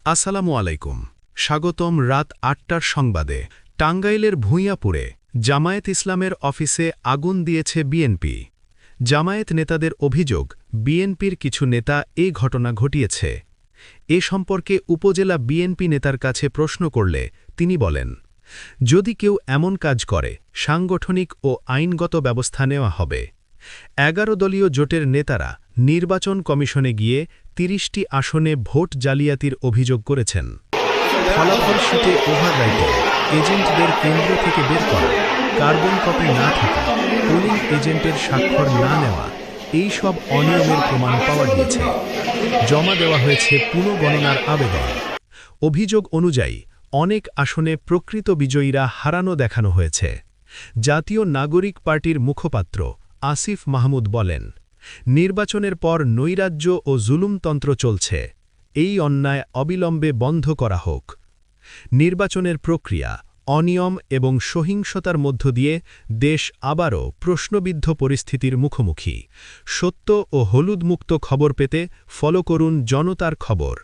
আসসালামু আলাইকুম। স্বাগতম রাত ৮টার সংবাদে। টাঙ্গাইলের ভূঁইয়াপুরে জামায়াত ইসলামের অফিসে আগুন দিয়েছে বিএনপি। জামায়াত নেতাদের অভিযোগ, বিএনপির কিছু নেতা এ ঘটনা ঘটিয়েছে। এ সম্পর্কে উপজেলা বিএনপি নেতার কাছে প্রশ্ন করলে তিনি বলেন, যদি কেউ এমন কাজ করে সাংগঠনিক ও আইনগত ব্যবস্থা নেওয়া হবে। ১১ দলীয় জোটের নেতারা নির্বাচন কমিশনে গিয়ে ৩০টি আসনে ভোট জালিয়াতির অভিযোগ করেছেন। ফলাফল শিটে ওভাররাইটিং, এজেন্টদের কেন্দ্র থেকে বের করা, কার্বন কপি না থাকা, পোলিং এজেন্টের স্বাক্ষর না নেওয়া, এই সব অনিয়মের প্রমাণ পাওয়া গিয়েছে। জমা দেওয়া হয়েছে পুনঃগণনার আবেদন। অভিযোগ অনুযায়ী অনেক আসনে প্রকৃত বিজয়ীরা হারানো দেখানো হয়েছে। জাতীয় নাগরিক পার্টির মুখপাত্র আসিফ মাহমুদ বলেন, নির্বাচনের পর নৈরাজ্য ও জুলুমতন্ত্র চলছে, এই অন্যায় অবিলম্বে বন্ধ করা হোক। নির্বাচনের প্রক্রিয়া, অনিয়ম এবং সহিংসতার মধ্য দিয়ে দেশ আবারও প্রশ্নবিদ্ধ পরিস্থিতির মুখোমুখি। সত্য ও হলুদমুক্ত খবর পেতে ফলো করুন জনতার খবর।